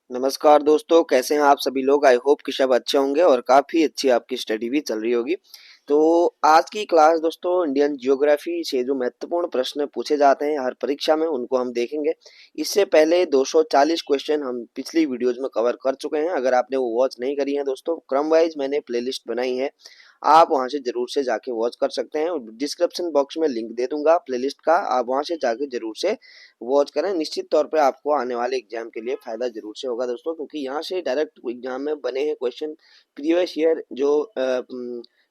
नमस्कार दोस्तों, कैसे हैं आप सभी लोग। आई होप कि सब अच्छे होंगे और काफ़ी अच्छी आपकी स्टडी भी चल रही होगी। तो आज की क्लास दोस्तों इंडियन ज्योग्राफी से जो महत्वपूर्ण प्रश्न पूछे जाते हैं हर परीक्षा में उनको हम देखेंगे। इससे पहले 240 क्वेश्चन हम पिछली वीडियोज में कवर कर चुके हैं। अगर आपने वो वॉच नहीं करी है दोस्तों, क्रम वाइज मैंने प्लेलिस्ट बनाई है, आप वहां से जरूर से जाके वॉच कर सकते हैं। डिस्क्रिप्शन बॉक्स में लिंक दे दूंगा प्लेलिस्ट का, आप वहां से जाके जरूर से वॉच करें। निश्चित तौर पे आपको आने वाले एग्जाम के लिए फायदा जरूर से होगा दोस्तों, क्योंकि यहाँ से डायरेक्ट एग्जाम में बने हैं क्वेश्चन। प्रीवियस ईयर जो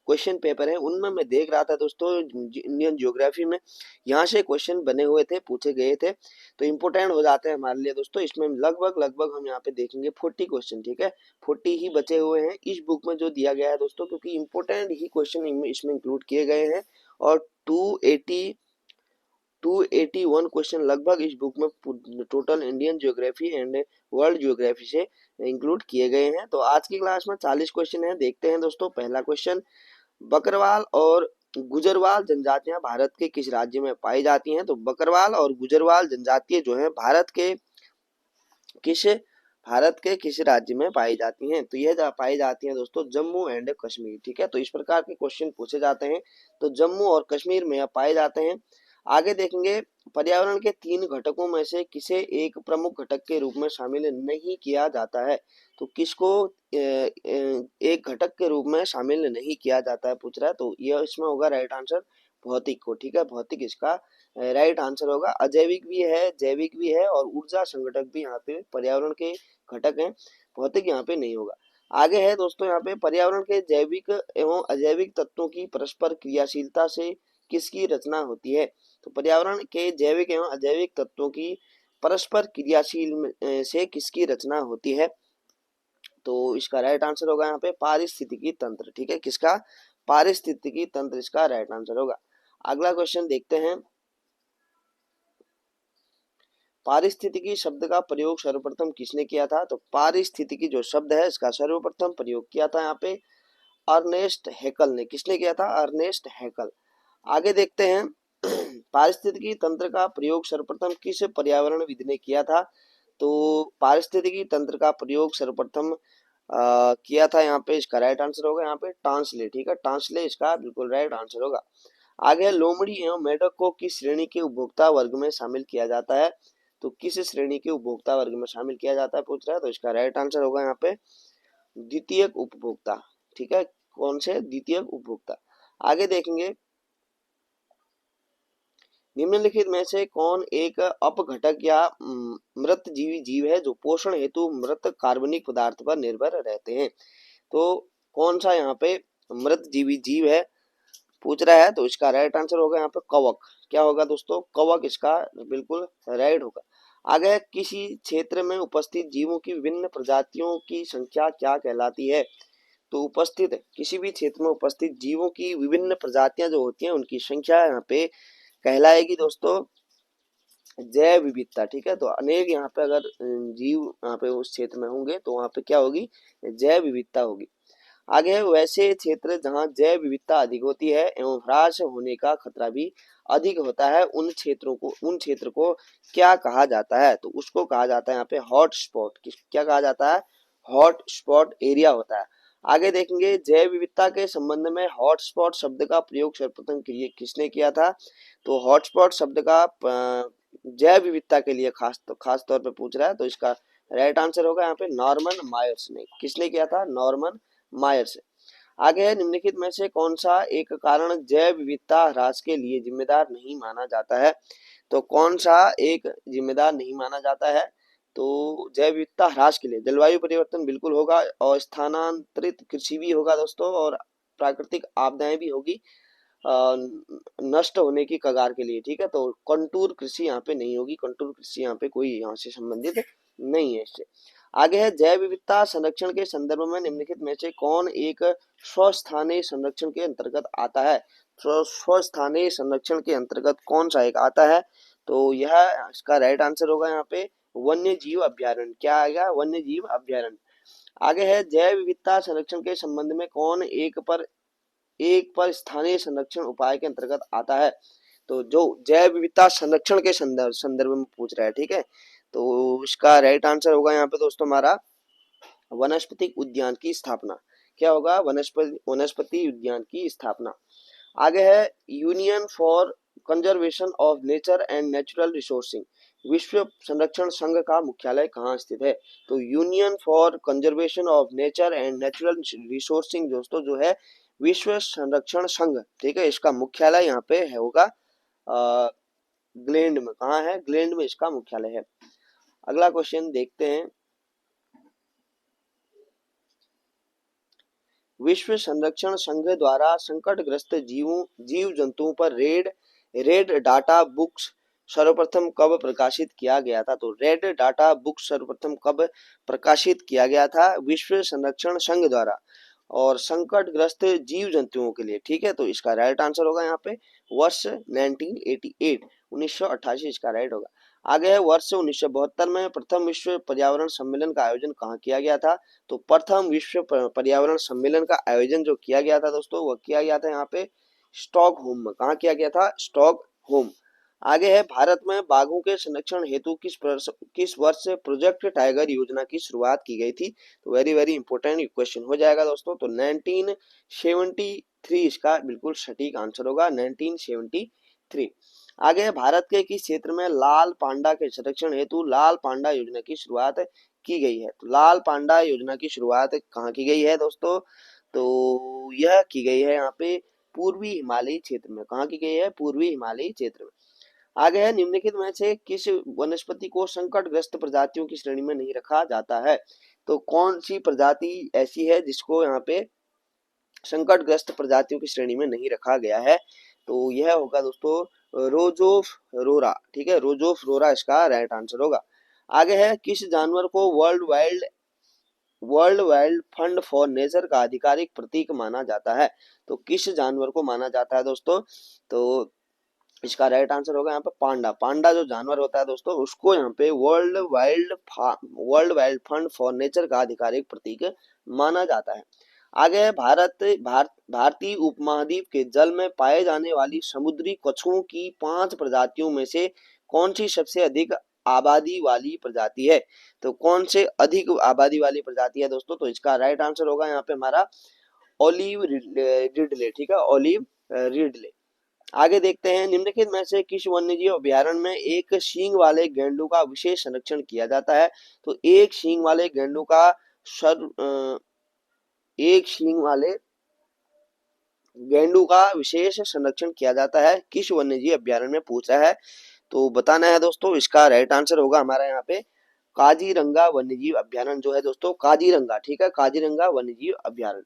क्वेश्चन पेपर है उनमें मैं देख रहा था दोस्तों, इंडियन ज्योग्राफी में यहाँ से क्वेश्चन बने हुए थे, पूछे गए थे, तो इम्पोर्टेंट हो जाते हैं हमारे लिए दोस्तों। इसमें लगभग लगभग हम यहाँ पे देखेंगे 40 क्वेश्चन, ठीक है। 40 ही बचे हुए हैं इस बुक में जो दिया गया है दोस्तों, क्योंकि इम्पोर्टेंट ही क्वेश्चन इसमें इंक्लूड किए गए हैं। और 281 क्वेश्चन लगभग इस बुक में total Indian geography and world geography से इंक्लूड किए गए हैं। तो आज की क्लास में 40 क्वेश्चन है, देखते हैं दोस्तों। पहला क्वेश्चन, बकरवाल और गुजरवाल जनजातियां भारत के किस राज्य में पाई जाती हैं। तो बकरवाल और गुजरवाल जनजातियां जो है किस भारत के किस राज्य में पाई जाती हैं। तो यह पाई जाती हैं दोस्तों जम्मू एंड कश्मीर, ठीक है। तो इस प्रकार के क्वेश्चन पूछे जाते हैं, तो जम्मू और कश्मीर में पाए जाते हैं। आगे देखेंगे, पर्यावरण के 3 घटकों में से किसे एक प्रमुख घटक के रूप में शामिल नहीं किया जाता है। तो किसको एक घटक के रूप में शामिल नहीं किया जाता है पूछ रहा है। तो यह इसमें होगा राइट आंसर भौतिक को, ठीक है। भौतिक इसका राइट आंसर होगा। अजैविक भी है, जैविक भी है और ऊर्जा संगठक भी यहाँ पे पर्यावरण के घटक हैं। भौतिक यहाँ पे नहीं होगा। आगे है दोस्तों, यहाँ पे पर्यावरण के जैविक एवं अजैविक तत्वों की परस्पर क्रियाशीलता से किसकी रचना होती है। तो पर्यावरण के जैविक एवं अजैविक तत्वों की परस्पर क्रियाशील से किसकी रचना होती है। तो इसका राइट आंसर होगा यहाँ पे पारिस्थितिकी तंत्र, ठीक है। किसका? पारिस्थितिकी तंत्र इसका राइट आंसर होगा। अगला क्वेश्चन देखते हैं, पारिस्थितिकी शब्द का प्रयोग सर्वप्रथम किसने किया था। तो पारिस्थितिकी जो शब्द है इसका सर्वप्रथम प्रयोग किया था यहाँ पे अर्नेस्ट हैकल ने। किसने किया था? अर्नेस्ट हैकल। आगे देखते हैं, पारिस्थितिकी तंत्र का प्रयोग सर्वप्रथम किस पर्यावरणविद ने किया था। तो पारिस्थितिकी तंत्र का प्रयोग सर्वप्रथम किया था यहाँ पे, इसका राइट आंसर होगा यहाँ पे टांसले, ठीक है। टांसले इसका बिल्कुल राइट आंसर होगा। आगे लोमड़ी एवं मेढक को किस श्रेणी के उपभोक्ता वर्ग में शामिल किया जाता है। तो किस श्रेणी के उपभोक्ता वर्ग में शामिल किया जाता है पूछ रहा है। तो इसका राइट आंसर होगा यहाँ पे द्वितीयक उपभोक्ता, ठीक है। कौन से? द्वितीयक उपभोक्ता। आगे देखेंगे, निम्नलिखित में से कौन एक अपघटक या मृत जीवी जीव है जो पोषण हेतु मृत कार्बनिक पदार्थ पर निर्भर रहते हैं। तो कौन सा यहाँ पे मृत जीवी जीव है पूछ रहा है। तो इसका राइट आंसर होगा यहाँ पे कवक। क्या होगा दोस्तों? कवक इसका बिल्कुल राइट होगा। आगे, किसी क्षेत्र में उपस्थित जीवों की विभिन्न प्रजातियों की संख्या क्या कहलाती है। तो उपस्थित किसी भी क्षेत्र में उपस्थित जीवों की विभिन्न प्रजातियां जो होती हैं उनकी संख्या यहाँ पे कहलाएगी दोस्तों जैव विविधता, ठीक है। तो अनेक यहाँ पे अगर जीव यहाँ पे उस क्षेत्र में होंगे तो वहाँ पे क्या होगी? जैव विविधता होगी। आगे है, वैसे क्षेत्र जहाँ जैव विविधता अधिक होती है एवं ह्रास होने का खतरा भी अधिक होता है, उन क्षेत्र को क्या कहा जाता है। तो उसको कहा जाता है यहाँ पे हॉट स्पॉट। क्या कहा जाता है? हॉट स्पॉट एरिया होता है। आगे देखेंगे, जैव विविधता के संबंध में हॉटस्पॉट शब्द का प्रयोग सर्वप्रथम किसने किया था। तो हॉटस्पॉट शब्द का जैव विविधता के लिए खास तौर पे पूछ रहा है। तो इसका राइट आंसर होगा यहाँ पे नॉर्मन मायर्स ने। किसने किया था? Norman Myers. आगे है, निम्नलिखित में से कौन सा एक कारण जैव विविधता ह्रास के लिए जिम्मेदार नहीं माना जाता है। तो कौन सा एक जिम्मेदार नहीं माना जाता है। तो जैव विविधता ह्रास के लिए जलवायु परिवर्तन बिल्कुल होगा, और स्थानांतरित कृषि भी होगा दोस्तों, और प्राकृतिक आपदाएं भी होगी नष्ट होने की कगार के लिए, ठीक है। तो कंटूर कृषि यहाँ पे नहीं होगी, कंटूर कृषि यहाँ पे कोई यहाँ से संबंधित नहीं है इससे। आगे है, जैव विविधता संरक्षण के संदर्भ में निम्नलिखित में से कौन एक स्वस्थानीय संरक्षण के अंतर्गत आता है। स्वस्थानीय संरक्षण के अंतर्गत कौन सा एक आता है। तो यह इसका राइट आंसर होगा यहाँ पे वन्य जीव अभ्यारण्य। क्या आएगा? वन्य जीव अभ्यारण्य। आगे है, जैव विविधता संरक्षण के संबंध में कौन एक पर स्थानीय संरक्षण उपाय के अंतर्गत आता है। तो जो जैव विविधता संरक्षण के संदर्भ में पूछ रहा है, ठीक है। तो इसका राइट आंसर होगा यहाँ पे दोस्तों हमारा वनस्पतिक उद्यान की स्थापना। क्या होगा? वनस्पति वनस्पति उद्यान की स्थापना। आगे है union for conservation of nature and natural resourcing. विश्व संरक्षण संघ का मुख्यालय कहाँ स्थित है? तो union for conservation of nature and natural resourcing दोस्तों जो है विश्व संरक्षण संघ, ठीक है, इसका मुख्यालय यहाँ पे है होगा ग्लैंड में। कहाँ है? ग्लैंड में इसका मुख्यालय है। अगला क्वेश्चन देखते हैं। विश्व संरक्षण संघ द्वारा संकटग्रस्त जीव जंतुओं पर रेड रेड डाटा बुक्स सर्वप्रथम कब प्रकाशित किया गया था? तो रेड डाटा बुक सर्वप्रथम कब प्रकाशित किया गया था? विश्व संरक्षण संघ द्वारा और संकटग्रस्त जीव जंतुओं के लिए, ठीक है। तो इसका राइट आंसर होगा यहाँ पे वर्ष 1988 1988 इसका राइट होगा। आगे है वर्ष 1972 में प्रथम विश्व पर्यावरण सम्मेलन का आयोजन कहाँ किया गया था? तो प्रथम विश्व पर्यावरण सम्मेलन का आयोजन जो किया गया था दोस्तों वो किया गया था यहाँ पे स्टॉकहोम में। कहाँ किया गया था? स्टॉकहोम। आगे है भारत में बाघों के संरक्षण हेतु किस वर्ष से प्रोजेक्ट टाइगर योजना की शुरुआत की गई थी? तो वेरी वेरी इंपॉर्टेंट क्वेश्चन हो जाएगा दोस्तों। तो 1973 इसका बिल्कुल सटीक आंसर होगा 1973। आगे है भारत के किस क्षेत्र में लाल पांडा के संरक्षण हेतु लाल पांडा योजना की शुरुआत की गई है? तो लाल पांडा योजना की शुरुआत कहाँ की गई है दोस्तों? तो यह की गई है यहाँ पे पूर्वी हिमालयी क्षेत्र में। कहाँ की गई है? पूर्वी हिमालयी क्षेत्र में। आगे है निम्नलिखित में से किस वनस्पति को संकटग्रस्त प्रजातियों की श्रेणी में नहीं रखा जाता है? तो कौन सी प्रजाति ऐसी है जिसको यहाँ पे संकटग्रस्त प्रजातियों की श्रेणी में नहीं रखा गया है? तो यह होगा दोस्तों रोजोफ्लोरा, ठीक है, रोजोफ्लोरा इसका राइट आंसर होगा। आगे है किस जानवर को world wild fund for nature का आधिकारिक प्रतीक माना जाता है? तो किस जानवर को माना जाता है दोस्तों? तो इसका राइट आंसर होगा यहाँ पे पांडा। पांडा जो जानवर होता है दोस्तों उसको यहाँ पे world wild fund for nature का आधिकारिक प्रतीक माना जाता है। आगे है भारतीय उपमहाद्वीप के जल में पाए जाने वाली समुद्री कछुओं की 5 प्रजातियों में से कौन सी सबसे अधिक आबादी वाली प्रजाति है? तो कौन से अधिक आबादी वाली प्रजाति है दोस्तों? तो इसका राइट आंसर होगा यहाँ पे हमारा ओलिव रिडले, ठीक है, ओलिव रिडले। आगे देखते हैं निम्नलिखित में से किस वन्यजीव अभ्यारण्य में एक सींग वाले गेंडों का विशेष संरक्षण किया जाता है? तो एक सींग वाले गेंडों का एक सींग वाले गेंडों का विशेष संरक्षण किया जाता है किस वन्यजीव अभ्यारण्य में पूछा है? तो बताना है दोस्तों। इसका राइट आंसर होगा हमारा यहाँ पे काजीरंगा वन्यजीव अभ्यारण्य जो है दोस्तों, काजीरंगा, ठीक है, काजीरंगा वन्यजीव अभ्यारण्य।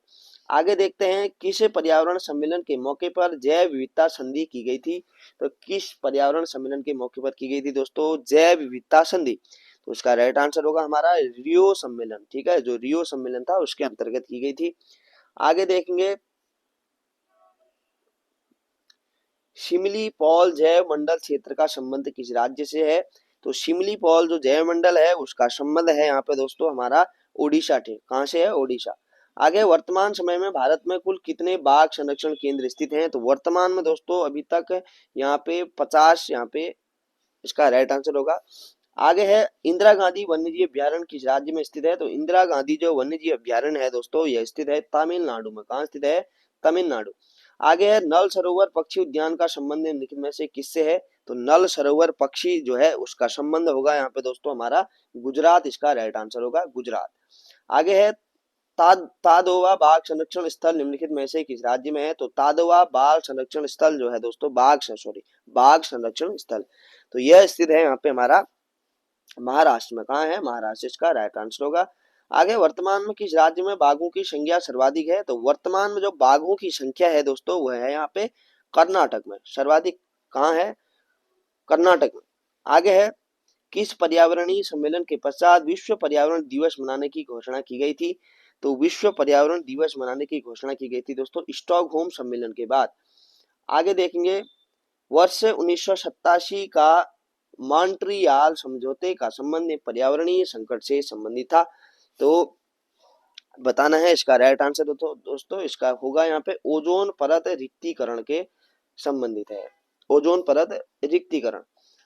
आगे देखते हैं किस पर्यावरण सम्मेलन के मौके पर जैव विविधता संधि की गई थी? तो किस पर्यावरण सम्मेलन के मौके पर की गई थी दोस्तों जैव विविधता संधि? तो इसका राइट आंसर होगा हमारा रियो सम्मेलन, ठीक है, जो रियो सम्मेलन था उसके अंतर्गत की गई थी। आगे देखेंगे शिमली पॉल जैव मंडल क्षेत्र का संबंध किस राज्य से है? तो शिमली पॉल जो जैव मंडल है उसका संबंध है यहाँ पे दोस्तों हमारा ओडिशा से। कहाँ से है? ओडिशा। आगे वर्तमान समय में भारत में कुल कितने बाघ संरक्षण केंद्र स्थित हैं? तो वर्तमान में दोस्तों अभी तक यहाँ पे 50 यहाँ पे इसका राइट आंसर होगा। आगे है इंदिरा गांधी वन्यजीव अभ्यारण्य किस राज्य में स्थित है? तो इंदिरा गांधी जो वन्यजीव अभ्यारण्य है दोस्तों यह स्थित है तमिलनाडु में। कहाँ स्थित है? तमिलनाडु। आगे है नल सरोवर पक्षी उद्यान का संबंध निम्नलिखित में से किससे है? तो नल सरोवर पक्षी जो है उसका संबंध होगा यहाँ पे दोस्तों हमारा गुजरात, इसका राइट आंसर होगा गुजरात। आगे है तादोवा बाघ संरक्षण स्थल निम्नलिखित में से किस राज्य में है? तो तादोवा बाघ संरक्षण स्थल जो है दोस्तों बाघ संरक्षण स्थल तो यह स्थित है यहाँ पे हमारा महाराष्ट्र में। कहाँ है? महाराष्ट्र, इसका राइट आंसर होगा। आगे वर्तमान में किस राज्य में बाघों की संख्या सर्वाधिक है? तो वर्तमान में जो बाघों की संख्या है दोस्तों वह है यहाँ पे कर्नाटक में सर्वाधिक। कहाँ है? कर्नाटक में। आगे है किस पर्यावरणीय सम्मेलन के पश्चात विश्व पर्यावरण दिवस मनाने की घोषणा की गई थी? तो विश्व पर्यावरण दिवस मनाने की घोषणा की गई थी दोस्तों स्टॉकहोम सम्मेलन के बाद। आगे देखेंगे वर्ष 1987 का मॉन्ट्रियल समझौते का संबंध पर्यावरणीय संकट से संबंधित था। तो बताना है इसका राइट आंसर दोस्तों इसका होगा यहाँ पे ओजोन परत रिक्तीकरण के संबंधित है। ओजोन परत रिक्तीकरण।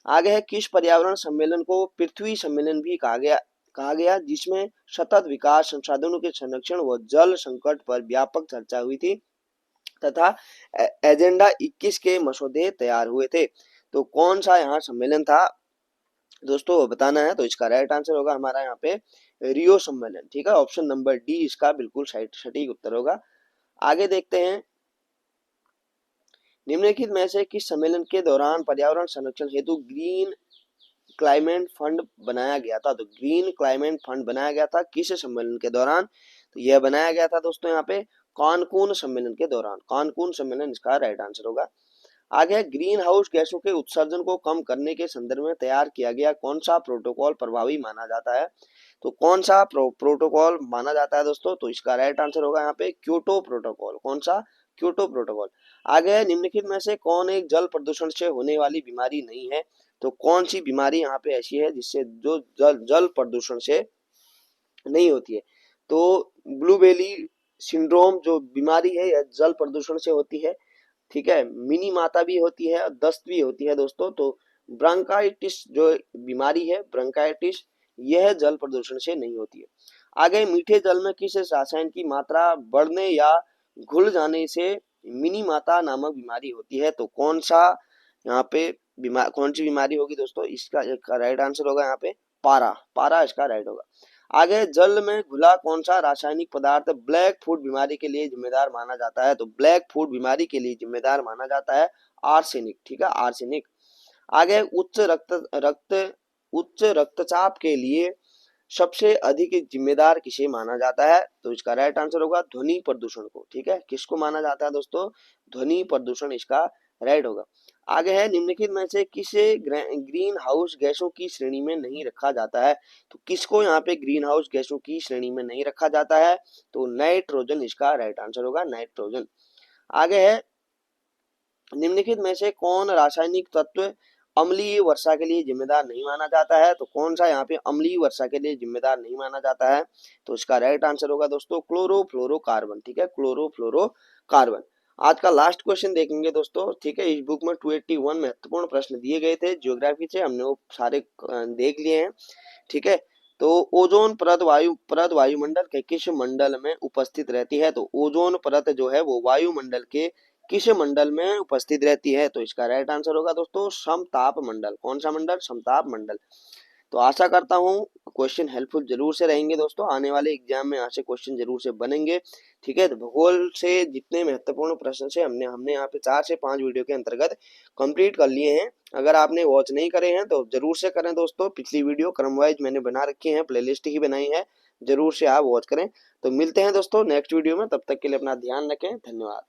आगे है किस पर्यावरण सम्मेलन को पृथ्वी सम्मेलन भी कहा गया जिसमें सतत विकास, संसाधनों के संरक्षण व जल संकट पर व्यापक चर्चा हुई थी तथा एजेंडा 21 के मसौदे तैयार हुए थे। तो कौन सा यहाँ सम्मेलन था दोस्तों बताना है। तो इसका राइट आंसर होगा हमारा यहाँ पे रियो सम्मेलन। ठीक है, ऑप्शन नंबर डी इसका बिल्कुल सटीक उत्तर होगा। आगे देखते हैं, निम्नलिखित में से किस सम्मेलन के दौरान पर्यावरण संरक्षण हेतु ग्रीन क्लाइमेट फंड बनाया गया था। तो ग्रीन क्लाइमेट फंड बनाया गया था किस सम्मेलन के दौरान। तो यह बनाया गया था दोस्तों यहाँ पे कानकून सम्मेलन के दौरान। कानकून सम्मेलन इसका राइट आंसर होगा। आगे ग्रीन हाउस गैसों के उत्सर्जन को कम करने के संदर्भ में तैयार किया गया कौन सा प्रोटोकॉल प्रभावी माना जाता है। तो कौन सा प्रोटोकॉल माना जाता है दोस्तों। तो इसका राइट आंसर होगा यहाँ पे क्योटो प्रोटोकॉल। कौन सा, क्योटो प्रोटोकॉल। आगे है निम्नलिखित में से कौन एक जल प्रदूषण से होने वाली बीमारी नहीं है। तो कौन सी बीमारी यहाँ पे ऐसी है जिससे जो जल प्रदूषण से नहीं होती है। तो ब्लूबेली सिंड्रोम जो बीमारी है यह जल प्रदूषण से होती है। ठीक है, मिनी माता भी होती है और दस्त भी होती है दोस्तों। तो ब्रांकाइटिस जो बीमारी है, ब्रांकाइटिस, यह जल प्रदूषण से नहीं होती है। आगे मीठे जल में किस रसायन की मात्रा बढ़ने या घुल जाने से मिनी माता नामक बीमारी होती है। तो कौन सा यहाँ पे कौन सी बीमारी होगी दोस्तों। इसका राइट आंसर होगा यहाँ पे पारा। पारा इसका राइट होगा। आगे जल में घुला कौन सा रासायनिक पदार्थ ब्लैक फूड बीमारी के लिए जिम्मेदार माना जाता है। तो ब्लैक फूड बीमारी के लिए जिम्मेदार माना जाता है आर्सेनिक। ठीक है, आर्सेनिक। आगे उच्च रक्तचाप के लिए सबसे अधिक जिम्मेदार किसे माना जाता है। तो इसका राइट आंसर होगा ध्वनि प्रदूषण को। ठीक है, किसको माना जाता है दोस्तों, ध्वनि प्रदूषण इसका राइट होगा। आगे है निम्नलिखित में से किसे ग्रीन हाउस गैसों की श्रेणी में नहीं रखा जाता है। तो किसको यहाँ पे ग्रीन हाउस गैसों की श्रेणी में नहीं रखा जाता है। तो नाइट्रोजन इसका राइट आंसर होगा, नाइट्रोजन। आगे है निम्नलिखित में से कौन रासायनिक तत्व अम्लीय वर्षा के लिए जिम्मेदार नहीं माना जाता है। तो कौन सा यहाँ पे अम्लीय वर्षा के लिए जिम्मेदार नहीं माना जाता है। तो इसका राइट आंसर होगा दोस्तों क्लोरोफ्लोरोकार्बन। ठीक है, क्लोरोफ्लोरोकार्बन। आज का लास्ट क्वेश्चन देखेंगे दोस्तों। ठीक है, इस बुक में 281 महत्वपूर्ण प्रश्न दिए गए थे ज्योग्राफी से, हमने वो सारे देख लिए हैं। ठीक है, तो ओजोन परत वायुमंडल के किस मंडल में उपस्थित रहती है। तो ओजोन परत जो है वो वायुमंडल के किस मंडल में उपस्थित रहती है। तो इसका राइट आंसर होगा दोस्तों समताप मंडल। कौन सा मंडल, समताप मंडल। तो आशा करता हूँ क्वेश्चन हेल्पफुल जरूर से रहेंगे दोस्तों। आने वाले एग्जाम में यहाँ से क्वेश्चन जरूर से बनेंगे। ठीक है, तो भूगोल से जितने महत्वपूर्ण प्रश्न से हमने यहाँ पे 4 से 5 वीडियो के अंतर्गत कंप्लीट कर लिए हैं। अगर आपने वॉच नहीं करे हैं तो जरूर से करें दोस्तों। पिछली वीडियो क्रम वाइज मैंने बना रखी है, प्लेलिस्ट ही बनाई है, जरूर से आप वॉच करें। तो मिलते हैं दोस्तों नेक्स्ट वीडियो में, तब तक के लिए अपना ध्यान रखें। धन्यवाद।